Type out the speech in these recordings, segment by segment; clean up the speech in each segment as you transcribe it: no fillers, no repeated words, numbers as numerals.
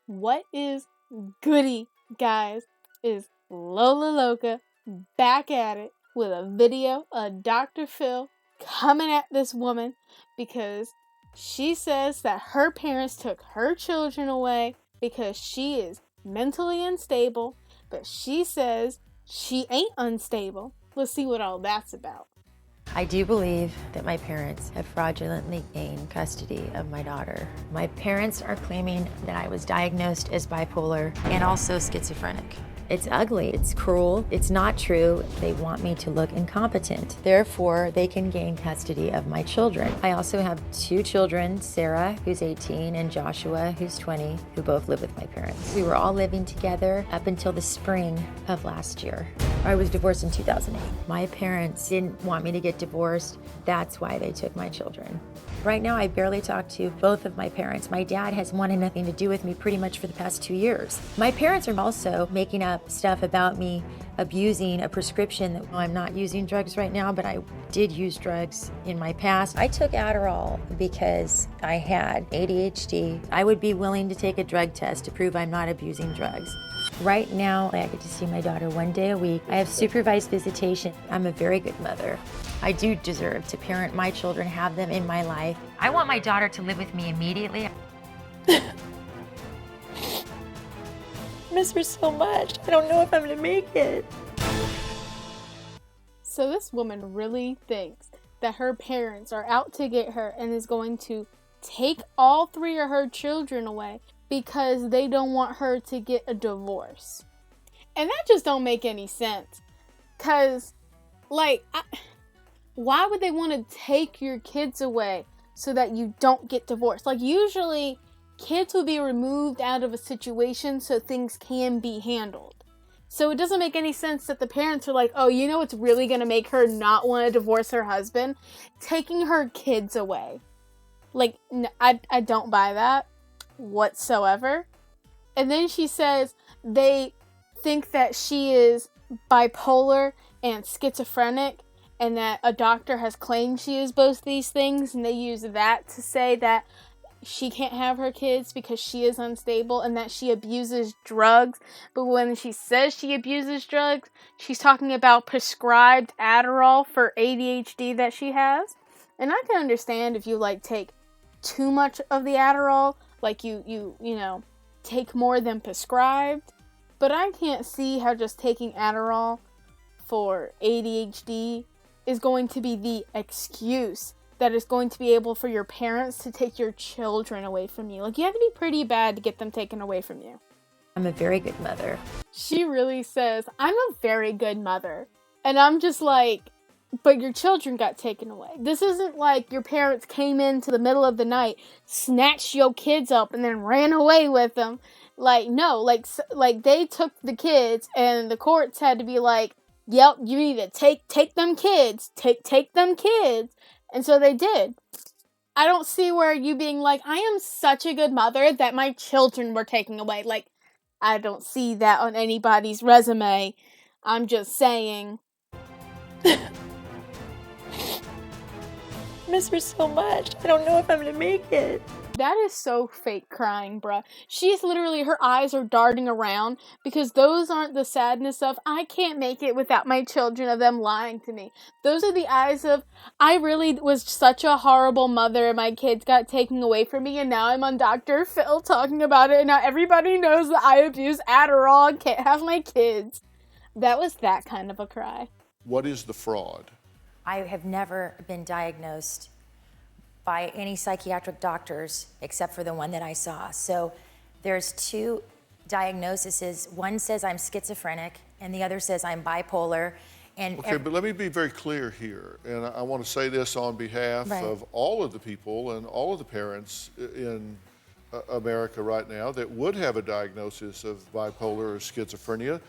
What is goody, guys? Is Lola Loca back at it with a video of Dr. Phil coming at this woman because she says that her parents took her children away because she is mentally unstable, but she says she ain't unstable. Let's see what all that's about. I do believe that my parents have fraudulently gained custody of my daughter. My parents are claiming that I was diagnosed as bipolar and also schizophrenic. It's ugly, it's cruel, it's not true. They want me to look incompetent. Therefore, they can gain custody of my children. I also have 2 children, Sarah, who's 18, and Joshua, who's 20, who both live with my parents. We were all living together up until the spring of last year. I was divorced in 2008. My parents didn't want me to get divorced. That's why they took my children. Right now, I barely talk to both of my parents. My dad has wanted nothing to do with me pretty much for the past 2 years. My parents are also making up stuff about me abusing a prescription. That I'm not using drugs right now, but I did use drugs in my past. I took Adderall because I had ADHD. I would be willing to take a drug test to prove I'm not abusing drugs. Right now, I get to see my daughter 1 day a week. I have supervised visitation. I'm a very good mother. I do deserve to parent my children, have them in my life. I want my daughter to live with me immediately. Miss her so much. I don't know if I'm gonna make it. So this woman really thinks that her parents are out to get her and is going to take all 3 of her children away because they don't want her to get a divorce. And that just don't make any sense. Cause, why would they want to take your kids away so that you don't get divorced? Like, usually kids will be removed out of a situation so things can be handled. So it doesn't make any sense that the parents are like, oh, you know what's really going to make her not want to divorce her husband? Taking her kids away. Like, I don't buy that whatsoever. And then she says they think that she is bipolar and schizophrenic, and that a doctor has claimed she is both these things, and they use that to say that she can't have her kids because she is unstable and that she abuses drugs. But when she says she abuses drugs, she's talking about prescribed Adderall for ADHD that she has. And I can understand if you take too much of the Adderall, like you take more than prescribed. But I can't see how just taking Adderall for ADHD is going to be the excuse that is going to be able for your parents to take your children away from you. Like, you have to be pretty bad to get them taken away from you. I'm a very good mother. She really says, I'm a very good mother. And I'm just like, but your children got taken away. This isn't like your parents came into the middle of the night, snatched your kids up, and then ran away with them. Like, no, like they took the kids, and the courts had to be like, yep, you need to take them kids, take them kids. And so they did. I don't see where you being like, I am such a good mother that my children were taken away. Like, I don't see that on anybody's resume. I'm just saying. Miss her so much. I don't know if I'm gonna make it. That is so fake crying, bruh. She's literally, her eyes are darting around because those aren't the sadness of, I can't make it without my children, of them lying to me. Those are the eyes of, I really was such a horrible mother and my kids got taken away from me, and now I'm on Dr. Phil talking about it, and now everybody knows that I abuse Adderall and can't have my kids. That was that kind of a cry. What is the fraud? I have never been diagnosed by any psychiatric doctors except for the one that I saw. So there's 2 diagnoses. One says I'm schizophrenic and the other says I'm bipolar. And okay, but let me be very clear here. And I want to say this on behalf of all of the people and all of the parents in America right now that would have a diagnosis of bipolar or schizophrenia.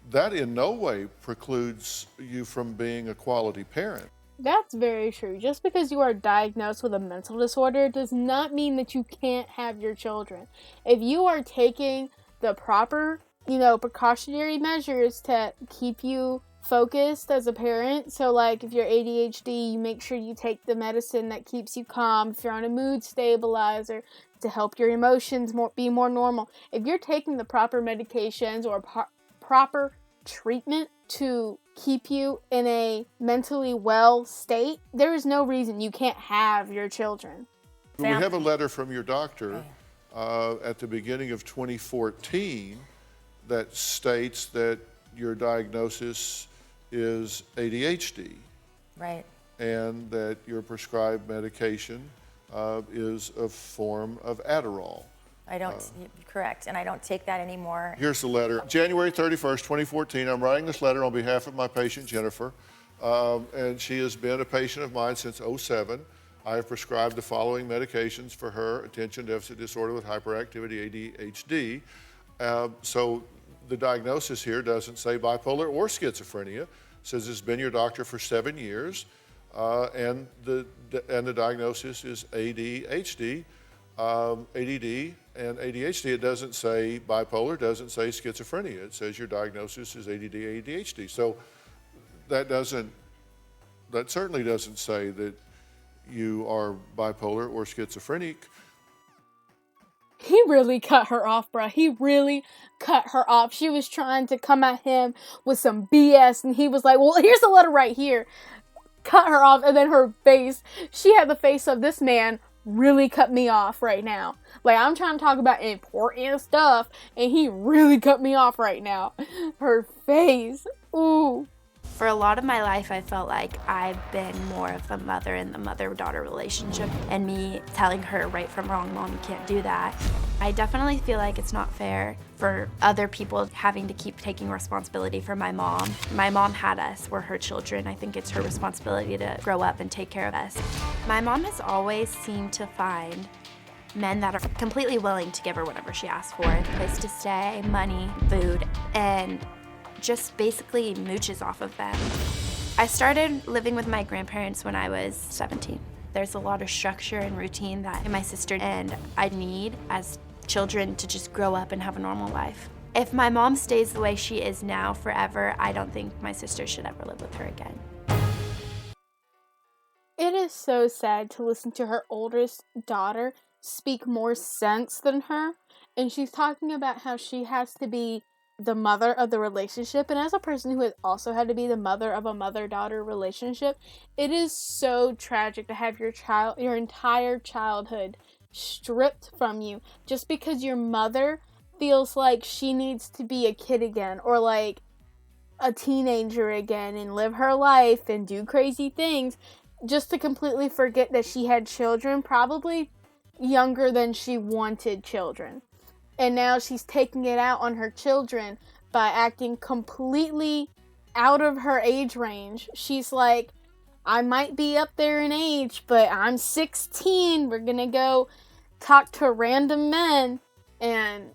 That in no way precludes you from being a quality parent. That's very true. Just because you are diagnosed with a mental disorder does not mean that you can't have your children. If you are taking the proper, precautionary measures to keep you focused as a parent. So like if you're ADHD, you make sure you take the medicine that keeps you calm. If you're on a mood stabilizer to help your emotions be more normal. If you're taking the proper medications or proper treatment to keep you in a mentally well state, there is no reason you can't have your children. We have a letter from your doctor at the beginning of 2014 that states that your diagnosis is ADHD. Right. And that your prescribed medication is a form of Adderall. I don't, correct, and I don't take that anymore. Here's the letter. January 31st, 2014, I'm writing this letter on behalf of my patient, Jennifer, and she has been a patient of mine since '07. I have prescribed the following medications for her: attention deficit disorder with hyperactivity, ADHD. So the diagnosis here doesn't say bipolar or schizophrenia. It says it's been your doctor for 7 years, and the diagnosis is ADHD, ADD, and ADHD. It doesn't say bipolar, doesn't say schizophrenia. It says your diagnosis is ADD, ADHD. So that certainly doesn't say that you are bipolar or schizophrenic. He really cut her off, bro. He really cut her off. She was trying to come at him with some BS, and he was like, well, here's the letter right here. Cut her off, and then her face, she had the face of, this man really cut me off right now. Like, I'm trying to talk about important stuff, and he really cut me off right now. Her face, ooh. For a lot of my life, I felt like I've been more of a mother in the mother-daughter relationship, and me telling her right from wrong, Mom, you can't do that. I definitely feel like it's not fair for other people having to keep taking responsibility for my mom. My mom had us, we're her children. I think it's her responsibility to grow up and take care of us. My mom has always seemed to find men that are completely willing to give her whatever she asks for: a place to stay, money, food, and just basically mooches off of them. I started living with my grandparents when I was 17. There's a lot of structure and routine that my sister and I need as children to just grow up and have a normal life. If my mom stays the way she is now forever, I don't think my sister should ever live with her again. It is so sad to listen to her oldest daughter speak more sense than her, and she's talking about how she has to be the mother of the relationship. And as a person who has also had to be the mother of a mother-daughter relationship, it is so tragic to have your entire childhood stripped from you just because your mother feels like she needs to be a kid again, or like a teenager again, and live her life and do crazy things, just to completely forget that she had children, probably younger than she wanted children. And now she's taking it out on her children by acting completely out of her age range. She's like, I might be up there in age, but I'm 16. We're gonna go talk to random men and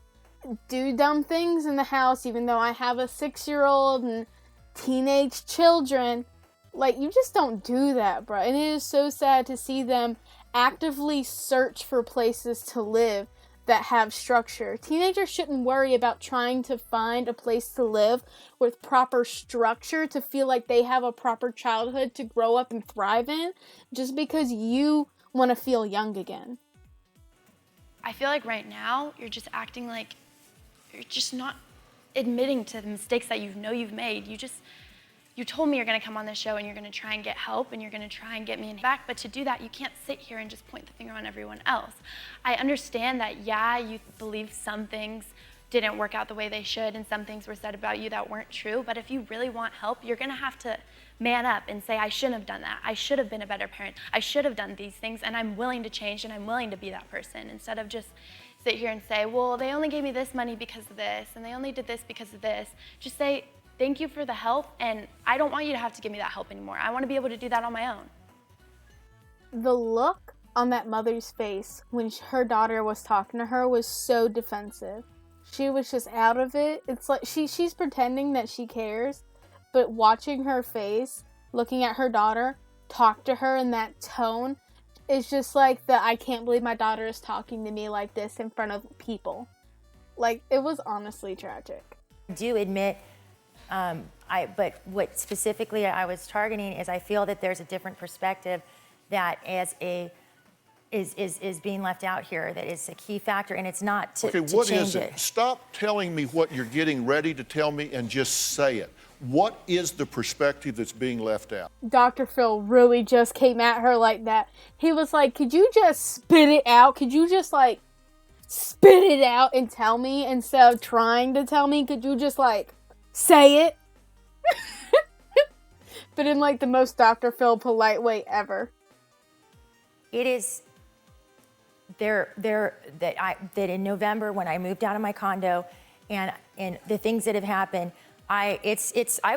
do dumb things in the house, even though I have a 6-year-old and teenage children. Like, you just don't do that, bro. And it is so sad to see them actively search for places to live that have structure. Teenagers shouldn't worry about trying to find a place to live with proper structure to feel like they have a proper childhood to grow up and thrive in, just because you want to feel young again. I feel like right now, you're just acting like you're just not admitting to the mistakes that you know you've made. You told me you're gonna come on this show and you're gonna try and get help and you're gonna try and get me back, but to do that, you can't sit here and just point the finger on everyone else. I understand that, yeah, you believe some things didn't work out the way they should and some things were said about you that weren't true, but if you really want help, you're gonna have to man up and say, I shouldn't have done that. I should have been a better parent. I should have done these things, and I'm willing to change and I'm willing to be that person, instead of just sit here and say, well, they only gave me this money because of this and they only did this because of this. Just say, thank you for the help, and I don't want you to have to give me that help anymore. I want to be able to do that on my own. The look on that mother's face when her daughter was talking to her was so defensive. She was just out of it. It's like she's pretending that she cares, but watching her face, looking at her daughter, talk to her in that tone, is just like I can't believe my daughter is talking to me like this in front of people. Like, it was honestly tragic. I do admit, But what specifically I was targeting is I feel that there's a different perspective that is being left out here, that is a key factor, and it's not to Okay, what change is it? Stop telling me what you're getting ready to tell me and just say it. What is the perspective that's being left out? Dr. Phil really just came at her like that. He was like, could you just spit it out? Could you just like spit it out and tell me instead of trying to tell me? Could you just like say it? But in like the most Dr. Phil polite way ever. It is that in November when I moved out of my condo and the things that have happened, I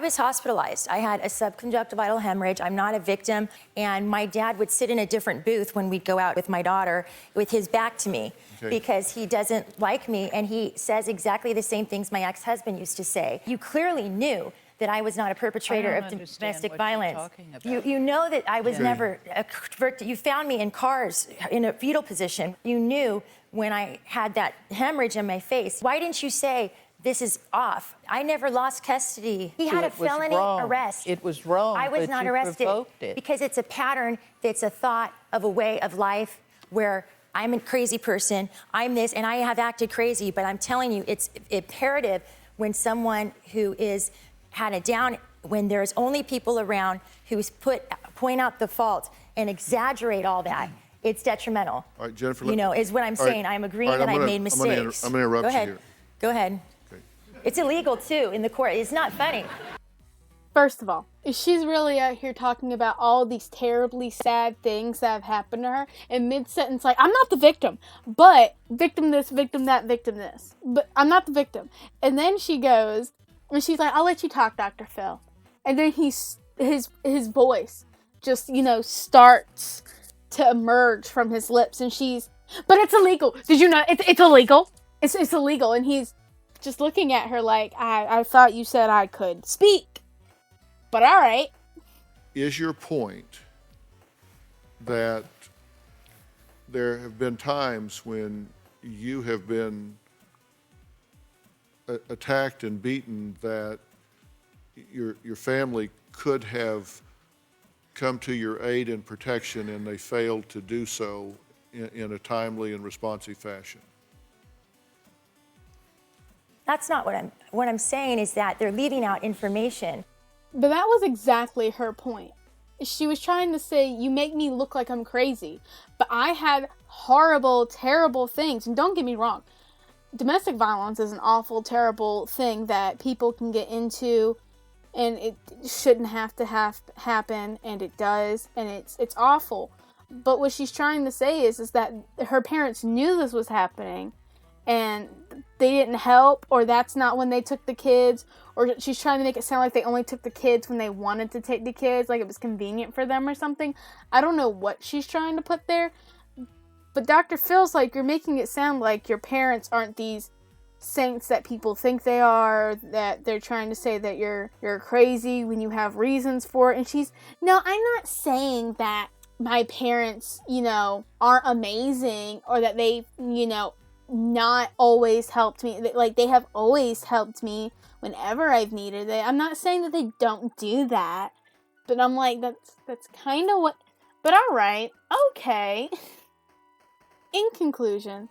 was hospitalized. I had a subconjunctival hemorrhage. I'm not a victim. And my dad would sit in a different booth when we'd go out with my daughter with his back to me because he doesn't like me. And he says exactly the same things my ex-husband used to say. You clearly knew that I was not a perpetrator of domestic violence. You know that I was never a convicted. You found me in cars in a fetal position. You knew when I had that hemorrhage in my face. Why didn't you say, this is off? I never lost custody. He had a felony arrest. It was wrong. I was not arrested because it's a pattern, that's a thought of a way of life where I'm a crazy person, I'm this, and I have acted crazy, but I'm telling you, it's imperative when someone who is had a down, when there's only people around who point out the fault and exaggerate all that, it's detrimental. All right, Jennifer. You know, is what I'm saying. I'm agreeing that I made mistakes. I'm going to interrupt you here. Go ahead. Okay. It's illegal, too, in the court. It's not funny. First of all, she's really out here talking about all these terribly sad things that have happened to her, and mid-sentence like, I'm not the victim, but victim this, victim that, victim this. But I'm not the victim. And then she goes, and she's like, I'll let you talk, Dr. Phil. And then his voice just, you know, starts to emerge from his lips. And she's, but it's illegal. Did you know? It's illegal. It's illegal. And he's just looking at her like, I thought you said I could speak. But all right. Is your point that there have been times when you have been attacked and beaten that your family could have come to your aid and protection and they failed to do so in a timely and responsive fashion? That's not what I'm saying is that they're leaving out information. But that was exactly her point. She was trying to say, you make me look like I'm crazy. But I had horrible, terrible things. And don't get me wrong. Domestic violence is an awful, terrible thing that people can get into, and it shouldn't have to happen, and it does, and it's awful. But what she's trying to say is that her parents knew this was happening, and they didn't help, or that's not when they took the kids, or she's trying to make it sound like they only took the kids when they wanted to take the kids, like it was convenient for them or something. I don't know what she's trying to put there. But Dr. Phil's like, you're making it sound like your parents aren't these saints that people think they are, that they're trying to say that you're crazy when you have reasons for it. And she's, no, I'm not saying that my parents, you know, aren't amazing or that they, you know, not always helped me. Like, they have always helped me whenever I've needed it. I'm not saying that they don't do that. But I'm like, that's kind of what, but all right, okay. In conclusion,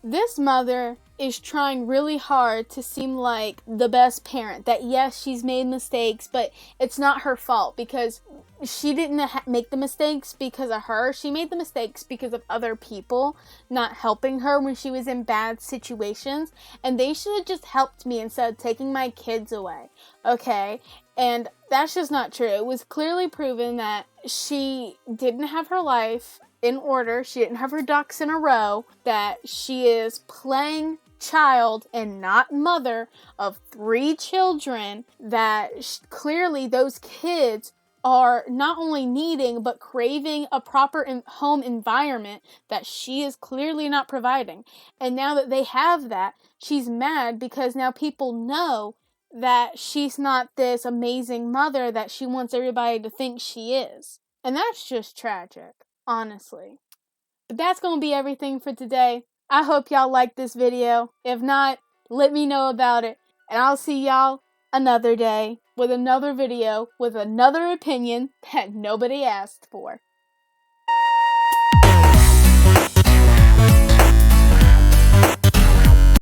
this mother is trying really hard to seem like the best parent. That yes, she's made mistakes, but it's not her fault because she didn't make the mistakes because of her. She made the mistakes because of other people not helping her when she was in bad situations. And they should have just helped me instead of taking my kids away. Okay? And that's just not true. It was clearly proven that she didn't have her life in order. She didn't have her ducks in a row, that she is playing child and not mother of 3 children, that clearly those kids are not only needing but craving a proper home environment that she is clearly not providing. And now that they have that, she's mad because now people know that she's not this amazing mother that she wants everybody to think she is. And that's just tragic. Honestly. But that's going to be everything for today. I hope y'all liked this video. If not, let me know about it. And I'll see y'all another day with another video with another opinion that nobody asked for.